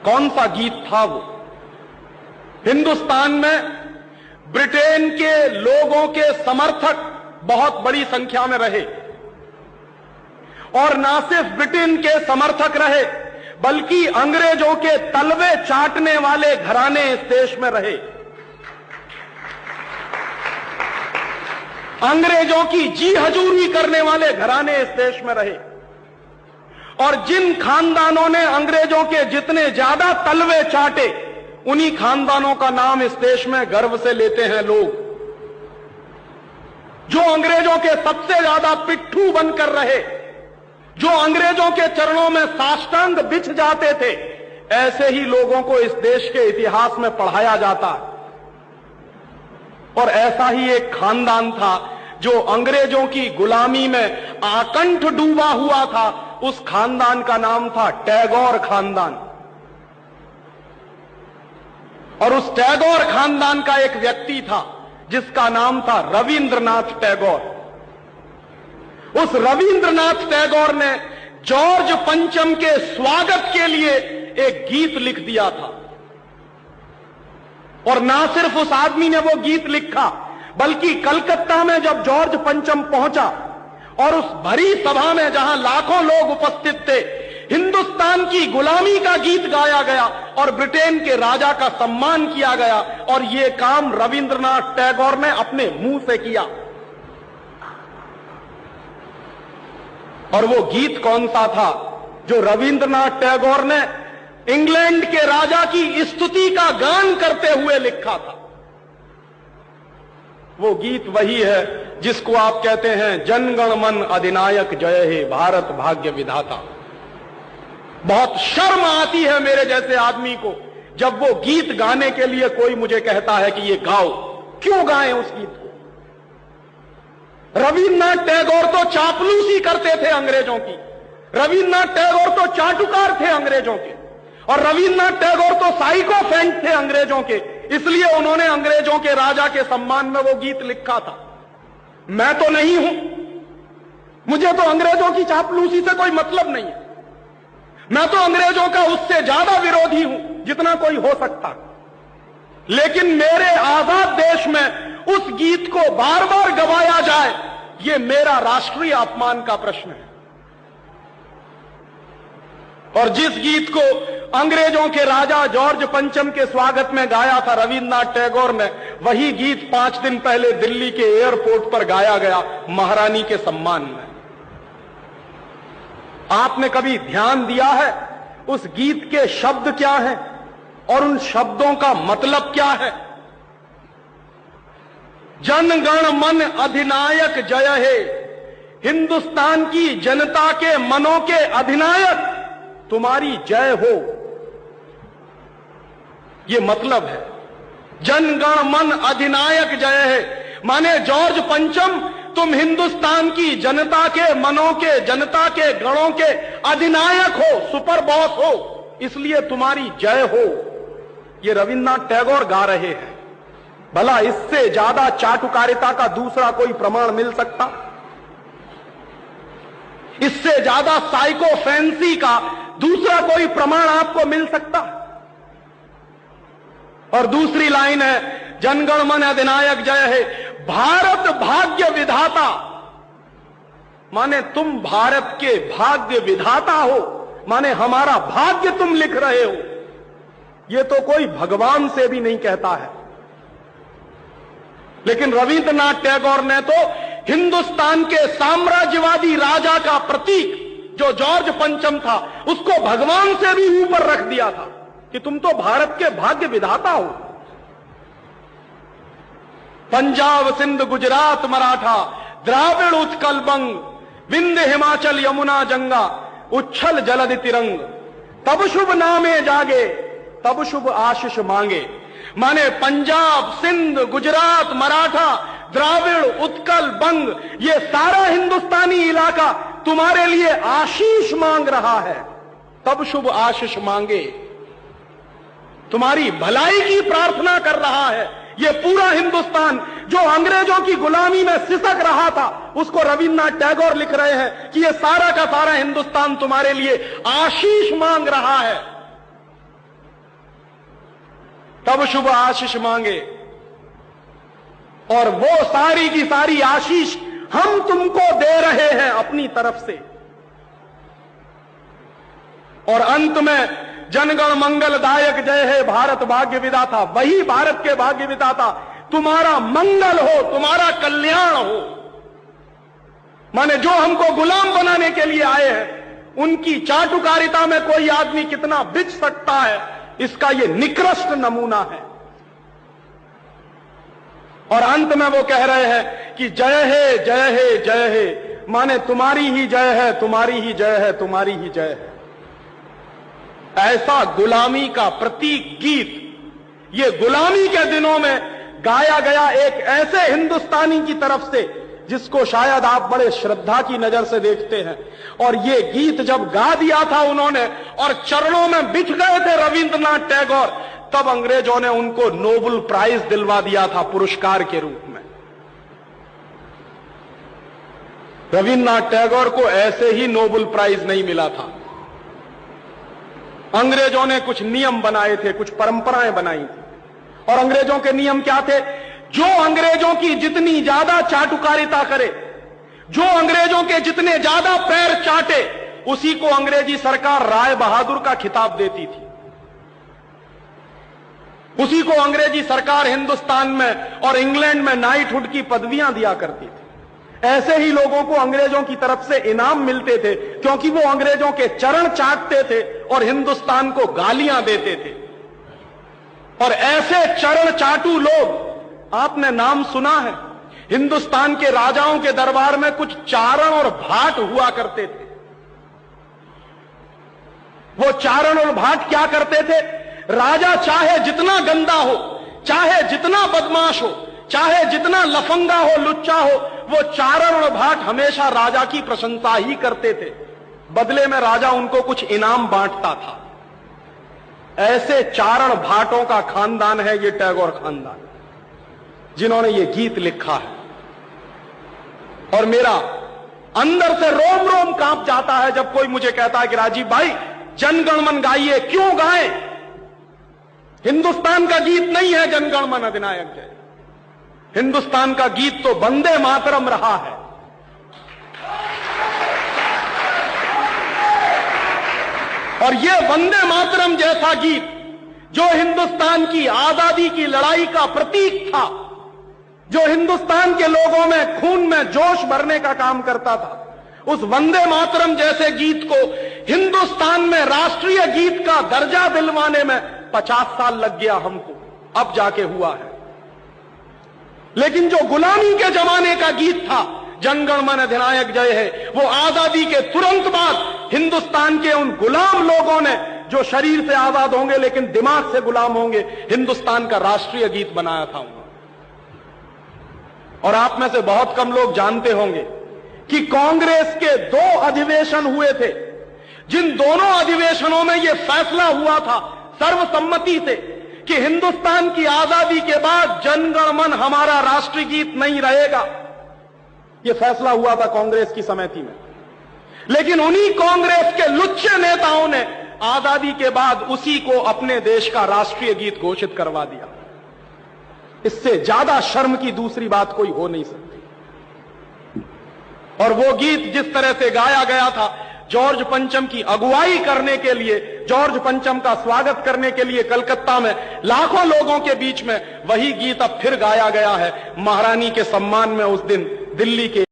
कौन सा गीत था वो? हिंदुस्तान में ब्रिटेन के लोगों के समर्थक बहुत बड़ी संख्या में रहे, और ना सिर्फ ब्रिटेन के समर्थक रहे बल्कि अंग्रेजों के तलवे चाटने वाले घराने इस देश में रहे। अंग्रेजों की जी हजूरी करने वाले घराने इस देश में रहे, और जिन खानदानों ने अंग्रेजों के जितने ज्यादा तलवे चाटे, उन्हीं खानदानों का नाम इस देश में गर्व से लेते हैं लोग। जो अंग्रेजों के सबसे ज्यादा पिट्ठू बनकर रहे, जो अंग्रेजों के चरणों में साष्टांग बिछ जाते थे, ऐसे ही लोगों को इस देश के इतिहास में पढ़ाया जाता। और ऐसा ही एक खानदान था जो अंग्रेजों की गुलामी में आकंठ डूबा हुआ था। उस खानदान का नाम था टैगोर खानदान। और उस टैगोर खानदान का एक व्यक्ति था जिसका नाम था रविंद्रनाथ टैगोर। उस रविंद्रनाथ टैगोर ने जॉर्ज पंचम के स्वागत के लिए एक गीत लिख दिया था। और ना सिर्फ उस आदमी ने वो गीत लिखा, बल्कि कलकत्ता में जब जॉर्ज पंचम पहुंचा और उस भरी सभा में जहां लाखों लोग उपस्थित थे, हिंदुस्तान की गुलामी का गीत गाया गया और ब्रिटेन के राजा का सम्मान किया गया। और यह काम रविंद्रनाथ टैगोर ने अपने मुंह से किया। और वो गीत कौन सा था जो रविंद्रनाथ टैगोर ने इंग्लैंड के राजा की स्तुति का गान करते हुए लिखा था? वो गीत वही है जिसको आप कहते हैं जनगण मन अधिनायक जय हे भारत भाग्य विधाता। बहुत शर्म आती है मेरे जैसे आदमी को जब वो गीत गाने के लिए कोई मुझे कहता है कि ये गाओ। क्यों गाएं उस गीत को? रविन्द्रनाथ टैगोर तो चापलूसी करते थे अंग्रेजों की, रविन्द्रनाथ टैगोर तो चाटुकार थे अंग्रेजों के, और रविन्द्रनाथ टैगोर तो साइकोफेंट थे अंग्रेजों के। इसलिए उन्होंने अंग्रेजों के राजा के सम्मान में वो गीत लिखा था। मैं तो नहीं हूं, मुझे तो अंग्रेजों की चापलूसी से कोई मतलब नहीं है। मैं तो अंग्रेजों का उससे ज्यादा विरोधी हूं जितना कोई हो सकता। लेकिन मेरे आजाद देश में उस गीत को बार बार गवाया जाए, यह मेरा राष्ट्रीय अपमान का प्रश्न है। और जिस गीत को अंग्रेजों के राजा जॉर्ज पंचम के स्वागत में गाया था रविन्द्रनाथ टैगोर ने, वही गीत 5 दिन पहले दिल्ली के एयरपोर्ट पर गाया गया महारानी के सम्मान में। आपने कभी ध्यान दिया है उस गीत के शब्द क्या हैं और उन शब्दों का मतलब क्या है? जनगण मन अधिनायक जय हे, हिंदुस्तान की जनता के मनों के अधिनायक तुम्हारी जय हो, ये मतलब है। जनगण मन अधिनायक जय है माने जॉर्ज पंचम तुम हिंदुस्तान की जनता के मनों के, जनता के गणों के अधिनायक हो, सुपर बॉस हो, इसलिए तुम्हारी जय हो। ये रविन्द्रनाथ टैगोर गा रहे हैं। भला इससे ज्यादा चाटुकारिता का दूसरा कोई प्रमाण मिल सकता? इससे ज्यादा साइकोफेंसी का दूसरा कोई प्रमाण आपको मिल सकता? और दूसरी लाइन है जनगण मन अधिनायक जय है भारत भाग्य विधाता, माने तुम भारत के भाग्य विधाता हो, माने हमारा भाग्य तुम लिख रहे हो। यह तो कोई भगवान से भी नहीं कहता है। लेकिन रविन्द्रनाथ टैगोर ने तो हिंदुस्तान के साम्राज्यवादी राजा का प्रतीक जो जॉर्ज पंचम था, उसको भगवान से भी ऊपर रख दिया था कि तुम तो भारत के भाग्य विधाता हो। पंजाब सिंध गुजरात मराठा द्राविड़ उत्कल बंग, विंध्य हिमाचल यमुना गंगा, उच्छल जलधि तिरंग, तब शुभ नामे जागे तब शुभ आशीष मांगे। माने पंजाब सिंध गुजरात मराठा द्राविड़ उत्कल बंग, ये सारा हिंदुस्तानी इलाका तुम्हारे लिए आशीष मांग रहा है, तब शुभ आशीष मांगे। तुम्हारी भलाई की प्रार्थना कर रहा है। ये पूरा हिंदुस्तान जो अंग्रेजों की गुलामी में सिसक रहा था, उसको रविन्द्रनाथ टैगोर लिख रहे हैं कि ये सारा का सारा हिंदुस्तान तुम्हारे लिए आशीष मांग रहा है। तब शुभ आशीष मांगे, और वो सारी की सारी आशीष हम तुमको दे रहे हैं अपनी तरफ से। और अंत में जनगण मंगलदायक जय हे भारत भाग्य विधाता, वही भारत के भाग्य विधाता तुम्हारा मंगल हो, तुम्हारा कल्याण हो। माने जो हमको गुलाम बनाने के लिए आए हैं, उनकी चाटुकारिता में कोई आदमी कितना बिच सकता है, इसका ये निकृष्ट नमूना है। और अंत में वो कह रहे हैं कि जय हे जय हे जय हे, माने तुम्हारी ही जय है, तुम्हारी ही जय है, तुम्हारी ही जय है। ऐसा गुलामी का प्रतीक गीत ये गुलामी के दिनों में गाया गया एक ऐसे हिंदुस्तानी की तरफ से जिसको शायद आप बड़े श्रद्धा की नजर से देखते हैं। और ये गीत जब गा दिया था उन्होंने और चरणों में बिछ गए थे रविंद्रनाथ टैगोर, तब अंग्रेजों ने उनको नोबेल प्राइज दिलवा दिया था पुरस्कार के रूप में। रविंद्रनाथ टैगोर को ऐसे ही नोबेल प्राइज नहीं मिला था। अंग्रेजों ने कुछ नियम बनाए थे, कुछ परंपराएं बनाई थी, और अंग्रेजों के नियम क्या थे? जो अंग्रेजों की जितनी ज्यादा चाटुकारिता करे, जो अंग्रेजों के जितने ज्यादा पैर चाटे, उसी को अंग्रेजी सरकार राय बहादुर का खिताब देती थी। उसी को अंग्रेजी सरकार हिंदुस्तान में और इंग्लैंड में नाइटहुड की पदवियां दिया करती थी। ऐसे ही लोगों को अंग्रेजों की तरफ से इनाम मिलते थे, क्योंकि वो अंग्रेजों के चरण चाटते थे और हिंदुस्तान को गालियां देते थे। और ऐसे चरण चाटू लोग आपने नाम सुना है, हिंदुस्तान के राजाओं के दरबार में कुछ चारण और भाट हुआ करते थे। वो चारण और भाट क्या करते थे? राजा चाहे जितना गंदा हो, चाहे जितना बदमाश हो, चाहे जितना लफंगा हो, लुच्चा हो, वो चारण और भाट हमेशा राजा की प्रशंसा ही करते थे। बदले में राजा उनको कुछ इनाम बांटता था। ऐसे चारण भाटों का खानदान है ये टैगोर खानदान, जिन्होंने ये गीत लिखा है। और मेरा अंदर से रोम रोम कांप जाता है जब कोई मुझे कहता है कि राजीव भाई जनगण मन गाइए। क्यों गाएं? हिंदुस्तान का गीत नहीं है जनगण मन अधिनायक जय। हिंदुस्तान का गीत तो वंदे मातरम रहा है। और ये वंदे मातरम जैसा गीत जो हिंदुस्तान की आजादी की लड़ाई का प्रतीक था, जो हिंदुस्तान के लोगों में खून में जोश भरने का काम करता था, उस वंदे मातरम जैसे गीत को हिंदुस्तान में राष्ट्रीय गीत का दर्जा दिलवाने में 50 साल लग गया हमको, अब जाके हुआ है। लेकिन जो गुलामी के जमाने का गीत था जनगण मन अधिनायक जय है, वो आजादी के तुरंत बाद हिंदुस्तान के उन गुलाम लोगों ने, जो शरीर से आजाद होंगे लेकिन दिमाग से गुलाम होंगे, हिंदुस्तान का राष्ट्रीय गीत बनाया था उन्होंने। और आप में से बहुत कम लोग जानते होंगे कि कांग्रेस के 2 अधिवेशन हुए थे, जिन दोनों अधिवेशनों में यह फैसला हुआ था सर्वसम्मति से कि हिंदुस्तान की आजादी के बाद जनगण मन हमारा राष्ट्रीय गीत नहीं रहेगा। यह फैसला हुआ था कांग्रेस की समिति में। लेकिन उन्हीं कांग्रेस के लुच्चे नेताओं ने आजादी के बाद उसी को अपने देश का राष्ट्रीय गीत घोषित करवा दिया। इससे ज्यादा शर्म की दूसरी बात कोई हो नहीं सकती। और वो गीत जिस तरह से गाया गया था जॉर्ज पंचम की अगुवाई करने के लिए, जॉर्ज पंचम का स्वागत करने के लिए कलकत्ता में लाखों लोगों के बीच में, वही गीत अब फिर गाया गया है महारानी के सम्मान में उस दिन दिल्ली के